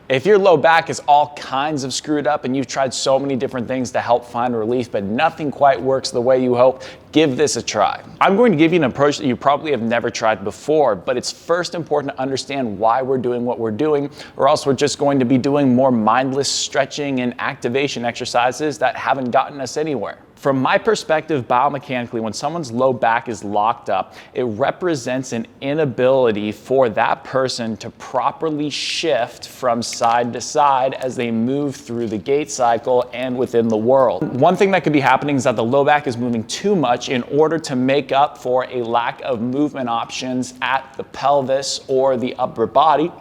If your low back is all kinds of screwed up and you've tried so many different things to help find relief, but nothing quite works the way you hope, give this a try. I'm going to give you an approach that you probably have never tried before, but it's first important to understand why we're doing what we're doing, or else we're just going to be doing more mindless stretching and activation exercises that haven't gotten us anywhere. From my perspective, biomechanically, when someone's low back is locked up, it represents an inability for that person to properly shift from side to side as they move through the gait cycle and within the world. One thing that could be happening is that the low back is moving too much in order to make up for a lack of movement options at the pelvis or the upper body.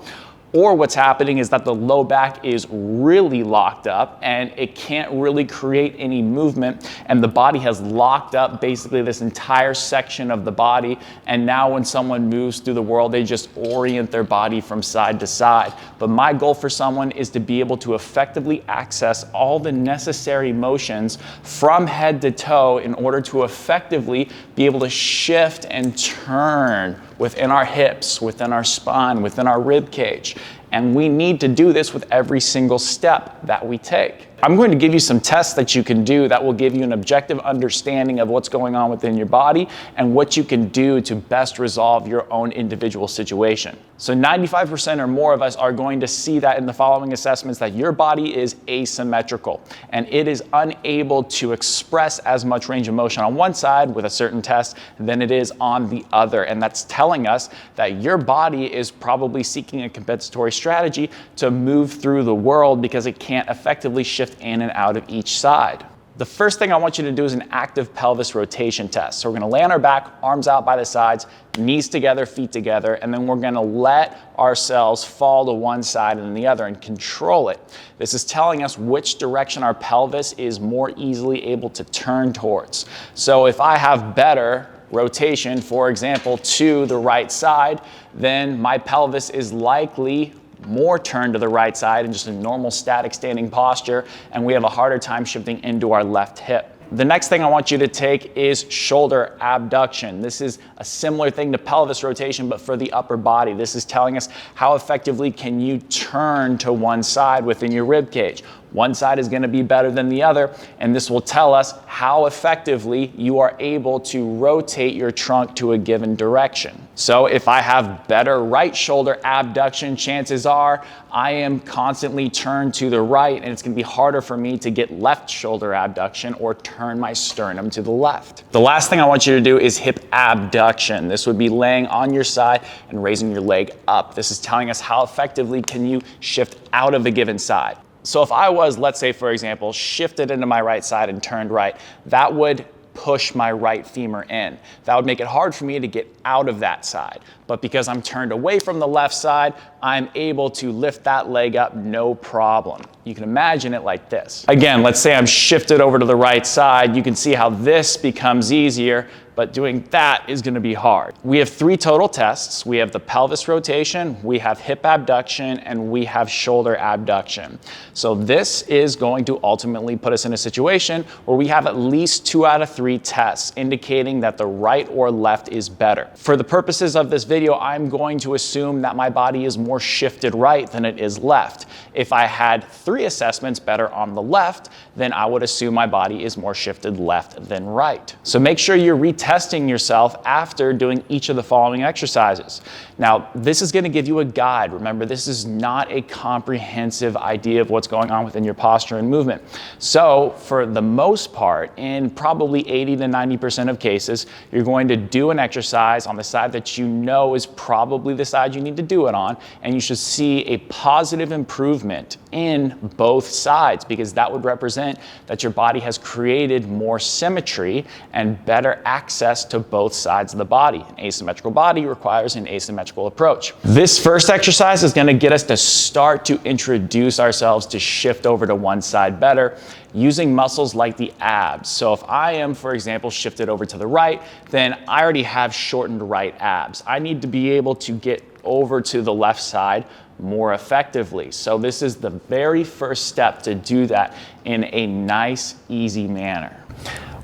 Or what's happening is that the low back is really locked up and it can't really create any movement, and the body has locked up basically this entire section of the body, and now when someone moves through the world, they just orient their body from side to side. But my goal for someone is to be able to effectively access all the necessary motions from head to toe in order to effectively be able to shift and turn within our hips, within our spine, within our rib cage. And we need to do this with every single step that we take. I'm going to give you some tests that you can do that will give you an objective understanding of what's going on within your body and what you can do to best resolve your own individual situation. So 95% or more of us are going to see that in the following assessments, that your body is asymmetrical and it is unable to express as much range of motion on one side with a certain test than it is on the other. And that's telling us that your body is probably seeking a compensatory strategy to move through the world because it can't effectively shift in and out of each side. The first thing I want you to do is an active pelvis rotation test. So we're gonna lay on our back, arms out by the sides, knees together, feet together, and then we're gonna let ourselves fall to one side and the other and control it. This is telling us which direction our pelvis is more easily able to turn towards. So if I have better rotation, for example, to the right side, then my pelvis is likely more turned to the right side in just a normal static standing posture, and we have a harder time shifting into our left hip. The next thing I want you to take is shoulder abduction. This is a similar thing to pelvis rotation, but for the upper body. This is telling us how effectively can you turn to one side within your rib cage. One side is going to be better than the other, and this will tell us how effectively you are able to rotate your trunk to a given direction. So if I have better right shoulder abduction, chances are I am constantly turned to the right, and it's going to be harder for me to get left shoulder abduction or turn my sternum to the left. The last thing I want you to do is hip abduction. This would be laying on your side and raising your leg up. This is telling us how effectively can you shift out of a given side. So if I was, let's say for example, shifted into my right side and turned right, that would push my right femur in. That would make it hard for me to get out of that side. But because I'm turned away from the left side, I'm able to lift that leg up no problem. You can imagine it like this. Again, let's say I'm shifted over to the right side. You can see how this becomes easier, but doing that is going to be hard. We have 3 total tests. We have the pelvis rotation, we have hip abduction, and we have shoulder abduction. So this is going to ultimately put us in a situation where we have at least 2 out of 3 tests indicating that the right or left is better. For the purposes of this video, I'm going to assume that my body is more shifted right than it is left. If I had 3 assessments better on the left, then I would assume my body is more shifted left than right. So make sure you're retesting yourself after doing each of the following exercises. Now, this is going to give you a guide. Remember, this is not a comprehensive idea of what's going on within your posture and movement. So for the most part, in probably 80 to 90% of cases, you're going to do an exercise on the side that you know is probably the side you need to do it on, and you should see a positive improvement in both sides, because that would represent that your body has created more symmetry and better access to both sides of the body. An asymmetrical body requires an asymmetrical approach. This first exercise is going to get us to start to introduce ourselves to shift over to one side better using muscles like the abs. So if I am, for example, shifted over to the right, then I already have shortened right abs. I need to be able to get over to the left side more effectively. So this is the very first step to do that in a nice, easy manner.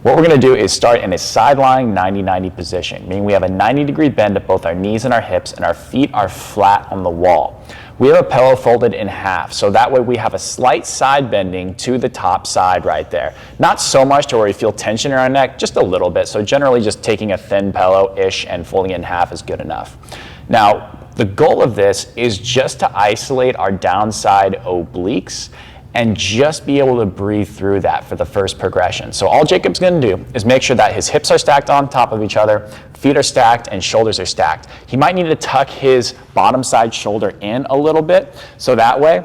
What we're gonna do is start in a side-lying 90-90 position, meaning we have a 90-degree bend at both our knees and our hips, and our feet are flat on the wall. We have a pillow folded in half, so that way we have a slight side bending to the top side right there. Not so much to where we feel tension in our neck, just a little bit. So generally just taking a thin pillow-ish and folding it in half is good enough. Now, the goal of this is just to isolate our downside obliques and just be able to breathe through that for the first progression. So all Jacob's gonna do is make sure that his hips are stacked on top of each other, feet are stacked, and shoulders are stacked. He might need to tuck his bottom side shoulder in a little bit, so that way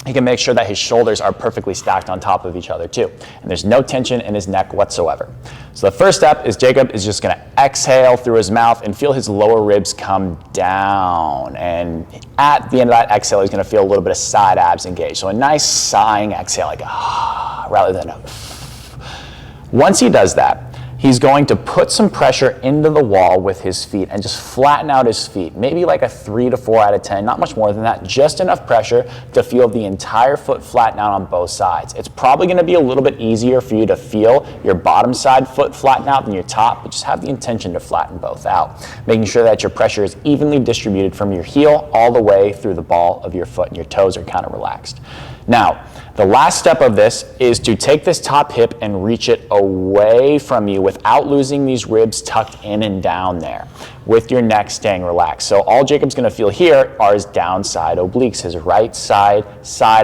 he can make sure that his shoulders are perfectly stacked on top of each other too. And there's no tension in his neck whatsoever. So the first step is Jacob is just gonna exhale through his mouth and feel his lower ribs come down. And at the end of that exhale, he's gonna feel a little bit of side abs engaged. So a nice sighing exhale, like ah, rather than a. Once he does that, he's going to put some pressure into the wall with his feet and just flatten out his feet. Maybe like a 3 to 4 out of 10, not much more than that, just enough pressure to feel the entire foot flatten out on both sides. It's probably gonna be a little bit easier for you to feel your bottom side foot flatten out than your top, but just have the intention to flatten both out, making sure that your pressure is evenly distributed from your heel all the way through the ball of your foot and your toes are kind of relaxed. Now, the last step of this is to take this top hip and reach it away from you without losing these ribs tucked in and down there, with your neck staying relaxed. So all Jacob's gonna feel here are his downside obliques, his right side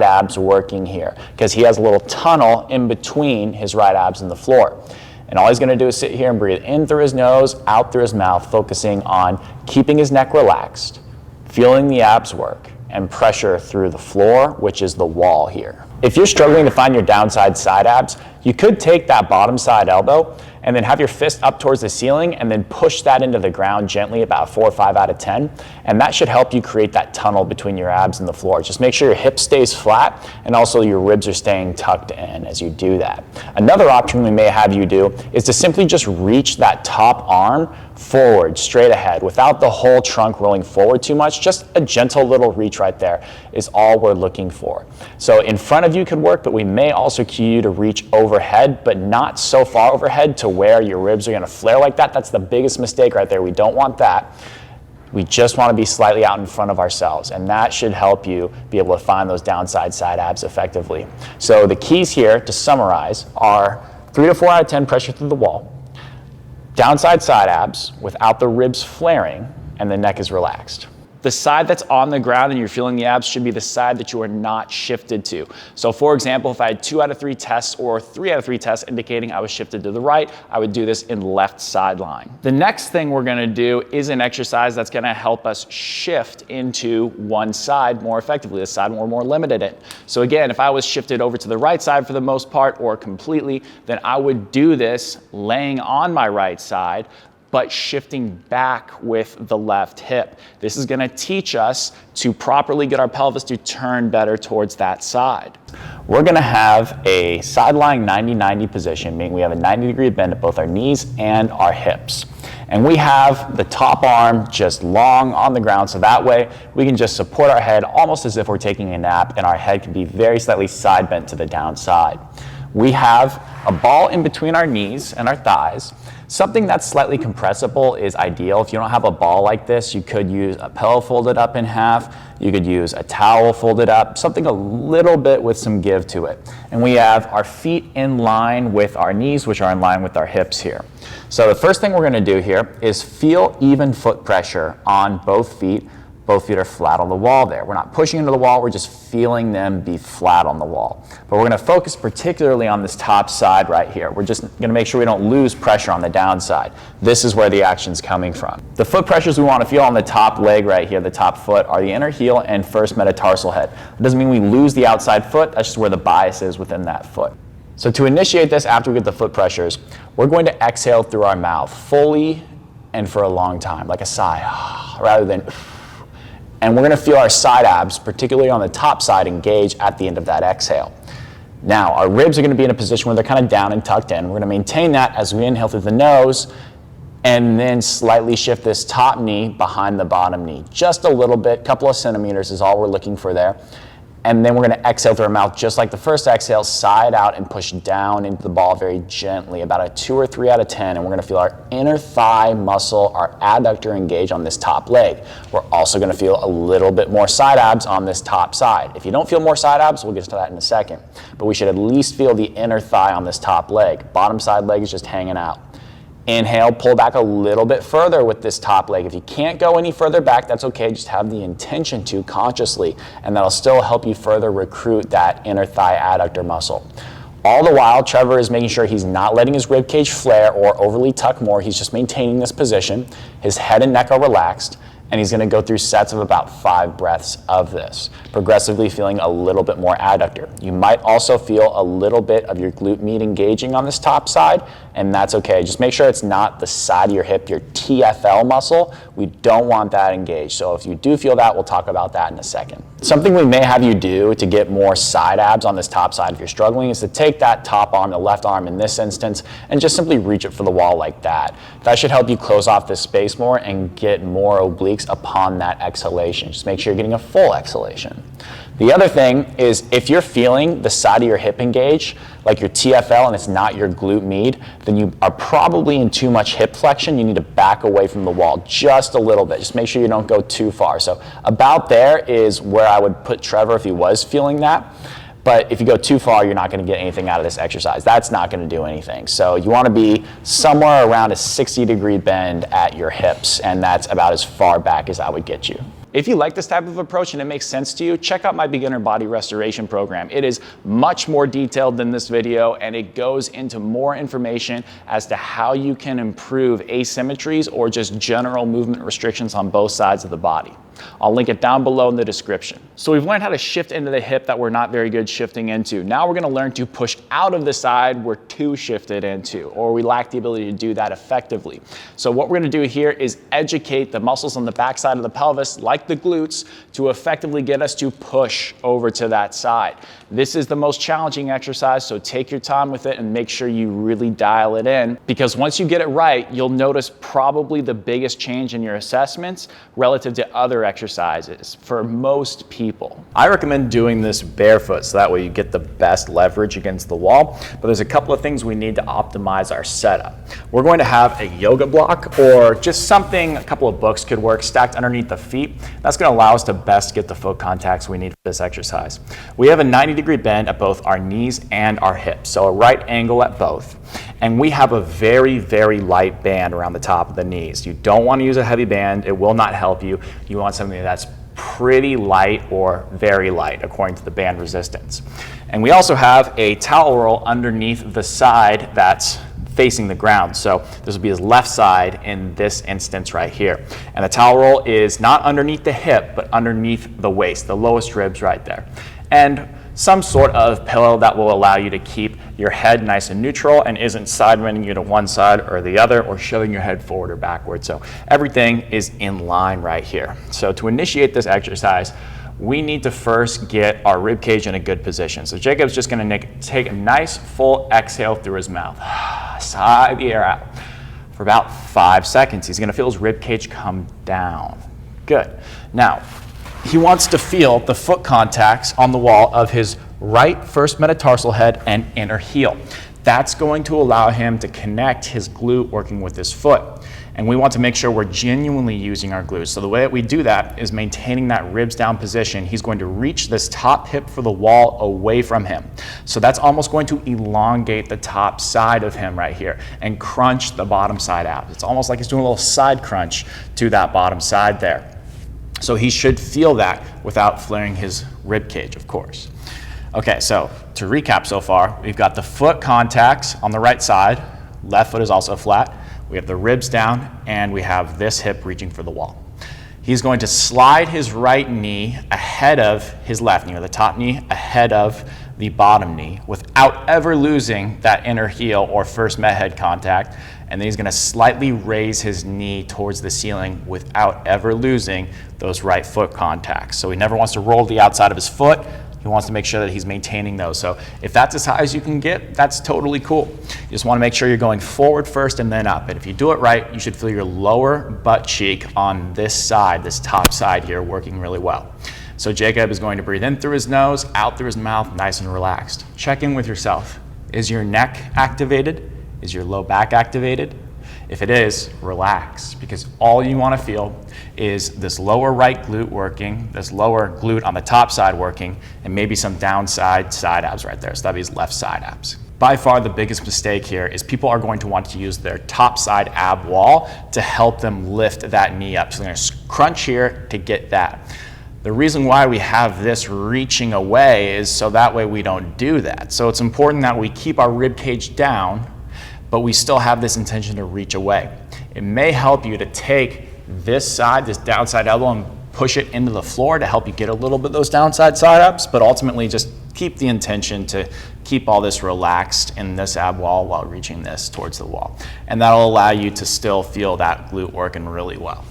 abs working here, because he has a little tunnel in between his right abs and the floor. And all he's gonna do is sit here and breathe in through his nose, out through his mouth, focusing on keeping his neck relaxed, feeling the abs work, and pressure through the floor, which is the wall here. If you're struggling to find your downside side abs, you could take that bottom side elbow and then have your fist up towards the ceiling and then push that into the ground gently about 4 or 5 out of 10. And that should help you create that tunnel between your abs and the floor. Just make sure your hip stays flat and also your ribs are staying tucked in as you do that. Another option we may have you do is to simply just reach that top arm forward, straight ahead, without the whole trunk rolling forward too much. Just a gentle little reach right there is all we're looking for. So in front of you could work, but we may also cue you to reach overhead, but not so far overhead to where your ribs are gonna flare like that. That's the biggest mistake right there. We don't want that. We just wanna be slightly out in front of ourselves, and that should help you be able to find those downside side abs effectively. So the keys here, to summarize, are 3 to 4 out of 10 pressure through the wall, downside side abs without the ribs flaring, and the neck is relaxed. The side that's on the ground and you're feeling the abs should be the side that you are not shifted to. So for example, if I had 2 out of 3 tests or 3 out of 3 tests indicating I was shifted to the right, I would do this in left side lying. The next thing we're gonna do is an exercise that's gonna help us shift into one side more effectively, the side we're more limited in. So again, if I was shifted over to the right side for the most part or completely, then I would do this laying on my right side, but shifting back with the left hip. This is gonna teach us to properly get our pelvis to turn better towards that side. We're gonna have a side-lying 90-90 position, meaning we have a 90-degree bend at both our knees and our hips. And we have the top arm just long on the ground, so that way we can just support our head almost as if we're taking a nap, and our head can be very slightly side bent to the downside. We have a ball in between our knees and our thighs. Something that's slightly compressible is ideal. If you don't have a ball like this, you could use a pillow folded up in half. You could use a towel folded up, something a little bit with some give to it. And we have our feet in line with our knees, which are in line with our hips here. So the first thing we're gonna do here is feel even foot pressure on both feet. Both feet are flat on the wall there. We're not pushing into the wall, we're just feeling them be flat on the wall. But we're gonna focus particularly on this top side right here. We're just gonna make sure we don't lose pressure on the downside. This is where the action's coming from. The foot pressures we wanna feel on the top leg right here, the top foot, are the inner heel and first metatarsal head. It doesn't mean we lose the outside foot, that's just where the bias is within that foot. So to initiate this after we get the foot pressures, we're going to exhale through our mouth fully and for a long time, like a sigh, rather than. And we're gonna feel our side abs, particularly on the top side, engage at the end of that exhale. Now, our ribs are gonna be in a position where they're kind of down and tucked in. We're gonna maintain that as we inhale through the nose, and then slightly shift this top knee behind the bottom knee. Just a little bit, couple of centimeters is all we're looking for there. And then we're gonna exhale through our mouth just like the first exhale, side out and push down into the ball very gently, about a 2 or 3 out of 10. And we're gonna feel our inner thigh muscle, our adductor engage on this top leg. We're also gonna feel a little bit more side abs on this top side. If you don't feel more side abs, we'll get to that in a second. But we should at least feel the inner thigh on this top leg. Bottom side leg is just hanging out. Inhale, pull back a little bit further with this top leg. If you can't go any further back, that's okay. Just have the intention to consciously, and that'll still help you further recruit that inner thigh adductor muscle. All the while, Trevor is making sure he's not letting his rib cage flare or overly tuck more. He's just maintaining this position. His head and neck are relaxed, and he's gonna go through sets of about 5 breaths of this, progressively feeling a little bit more adductor. You might also feel a little bit of your glute med engaging on this top side, and that's okay. Just make sure it's not the side of your hip, your TFL muscle. We don't want that engaged. So if you do feel that, we'll talk about that in a second. Something we may have you do to get more side abs on this top side if you're struggling is to take that top arm, the left arm in this instance, and just simply reach it for the wall like that. That should help you close off this space more and get more obliques upon that exhalation. Just make sure you're getting a full exhalation. The other thing is if you're feeling the side of your hip engage, like your TFL, and it's not your glute med, then you are probably in too much hip flexion. You need to back away from the wall just a little bit. Just make sure you don't go too far. So about there is where I would put Trevor if he was feeling that. But if you go too far, you're not going to get anything out of this exercise. That's not going to do anything. So you want to be somewhere around a 60-degree bend at your hips, and that's about as far back as I would get you. If you like this type of approach and it makes sense to you, check out my beginner body restoration program. It is much more detailed than this video, and it goes into more information as to how you can improve asymmetries or just general movement restrictions on both sides of the body. I'll link it down below in the description. So we've learned how to shift into the hip that we're not very good shifting into. Now we're gonna learn to push out of the side we're too shifted into, or we lack the ability to do that effectively. So what we're gonna do here is educate the muscles on the backside of the pelvis, like the glutes, to effectively get us to push over to that side. This is the most challenging exercise, so take your time with it and make sure you really dial it in, because once you get it right, you'll notice probably the biggest change in your assessments relative to other exercises for most people. I recommend doing this barefoot so that way you get the best leverage against the wall, but there's a couple of things we need to optimize our setup. We're going to have a yoga block or just something, a couple of books could work, stacked underneath the feet. That's going to allow us to best get the foot contacts we need for this exercise. We have a 90-degree bend at both our knees and our hips, so a right angle at both. And we have a very, very light band around the top of the knees. You don't want to use a heavy band. It will not help you. You want something that's pretty light or very light according to the band resistance. And we also have a towel roll underneath the side that's facing the ground. So this will be his left side in this instance right here. And the towel roll is not underneath the hip, but underneath the waist, the lowest ribs right there. And some sort of pillow that will allow you to keep your head nice and neutral and isn't side bending you to one side or the other or shoving your head forward or backward. So everything is in line right here. So to initiate this exercise, we need to first get our rib cage in a good position. So Jacob's just gonna take a nice full exhale through his mouth. Sigh the air out for about 5 seconds. He's gonna feel his rib cage come down. Good. Now, he wants to feel the foot contacts on the wall of his right first metatarsal head and inner heel. That's going to allow him to connect his glute working with his foot. And we want to make sure we're genuinely using our glutes. So the way that we do that is maintaining that ribs down position. He's going to reach this top hip for the wall away from him. So that's almost going to elongate the top side of him right here and crunch the bottom side out. It's almost like he's doing a little side crunch to that bottom side there. So he should feel that without flaring his rib cage, of course. Okay, so to recap so far, we've got the foot contacts on the right side. Left foot is also flat. We have the ribs down, and we have this hip reaching for the wall. He's going to slide his right knee ahead of his left knee, or the top knee ahead of the bottom knee, without ever losing that inner heel or first met head contact. And then he's going to slightly raise his knee towards the ceiling without ever losing those right foot contacts. So he never wants to roll the outside of his foot. He wants to make sure that he's maintaining those. So if that's as high as you can get, that's totally cool. You just want to make sure you're going forward first and then up. And if you do it right, you should feel your lower butt cheek on this side, this top side here, working really well. So Jacob is going to breathe in through his nose, out through his mouth, nice and relaxed. Check in with yourself. Is your neck activated? Is your low back activated? If it is, relax, because all you want to feel is this lower right glute working, this lower glute on the top side working, and maybe some downside side abs right there. So that means left side abs. By far the biggest mistake here is people are going to want to use their top side ab wall to help them lift that knee up. So they're going to crunch here to get that. The reason why we have this reaching away is so that way we don't do that. So it's important that we keep our rib cage down, but we still have this intention to reach away. It may help you to take this side, this downside elbow, and push it into the floor to help you get a little bit of those downside side ups, but ultimately just keep the intention to keep all this relaxed in this ab wall while reaching this towards the wall. And that'll allow you to still feel that glute working really well.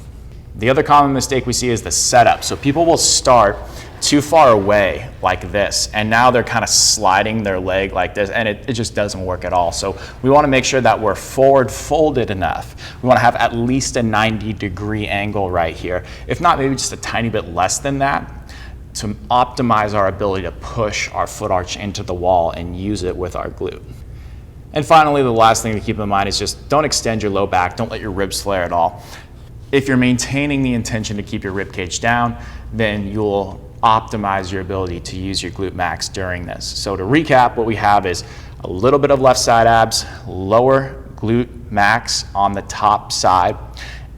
The other common mistake we see is the setup. So people will start too far away like this, and now they're kind of sliding their leg like this, and it just doesn't work at all. So we want to make sure that we're forward folded enough. We want to have at least a 90-degree angle right here, if not maybe just a tiny bit less than that, to optimize our ability to push our foot arch into the wall and use it with our glute. And finally, the last thing to keep in mind is just don't extend your low back, don't let your ribs flare at all. If you're maintaining the intention to keep your rib cage down, then you'll optimize your ability to use your glute max during this. So to recap, what we have is a little bit of left side abs, lower glute max on the top side,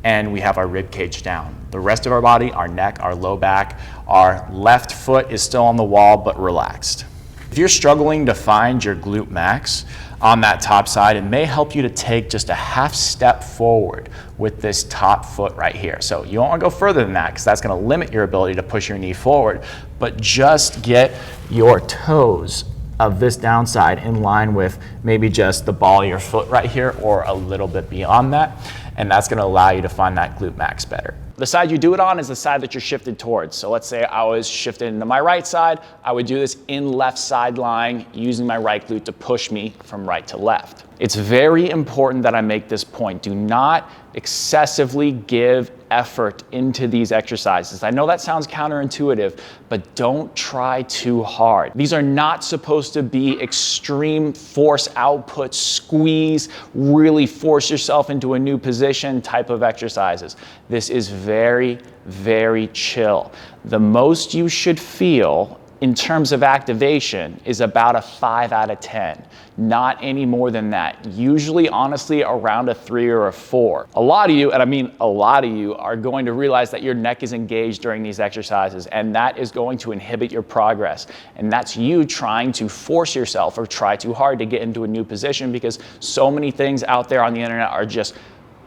and we have our rib cage down. The rest of our body, our neck, our low back, our left foot is still on the wall but relaxed. If you're struggling to find your glute max on that top side, it may help you to take just a half step forward with this top foot right here. So you don't want to go further than that because that's going to limit your ability to push your knee forward, but just get your toes of this downside in line with maybe just the ball of your foot right here or a little bit beyond that, and that's going to allow you to find that glute max better. The side you do it on is the side that you're shifted towards. So let's say I was shifted into my right side, I would do this in left side lying, using my right glute to push me from right to left. It's very important that I make this point. Do not excessively give effort into these exercises. I know that sounds counterintuitive, but don't try too hard. These are not supposed to be extreme force output, squeeze, really force yourself into a new position type of exercises. This is very, very chill. The most you should feel in terms of activation is about a 5 out of 10, not any more than that. Usually, honestly, around a 3 or a 4. A lot of you, and I mean a lot of you, are going to realize that your neck is engaged during these exercises, and that is going to inhibit your progress. And that's you trying to force yourself or try too hard to get into a new position, because so many things out there on the internet are just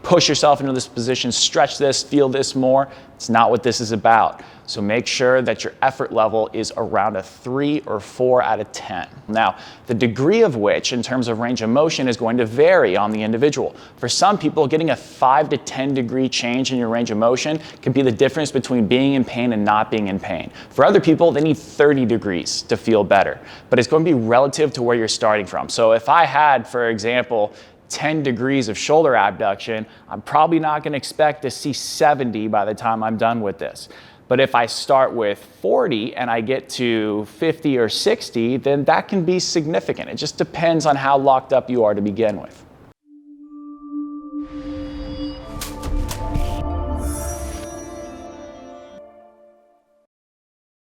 push yourself into this position, stretch this, feel this more. It's not what this is about. So make sure that your effort level is around a 3 or 4 out of 10. Now, the degree of which, in terms of range of motion, is going to vary on the individual. For some people, getting a 5 to 10 degree change in your range of motion can be the difference between being in pain and not being in pain. For other people, they need 30 degrees to feel better, but it's going to be relative to where you're starting from. So if I had, for example, 10 degrees of shoulder abduction, I'm probably not going to expect to see 70 by the time I'm done with this. But if I start with 40 and I get to 50 or 60, then that can be significant. It just depends on how locked up you are to begin with.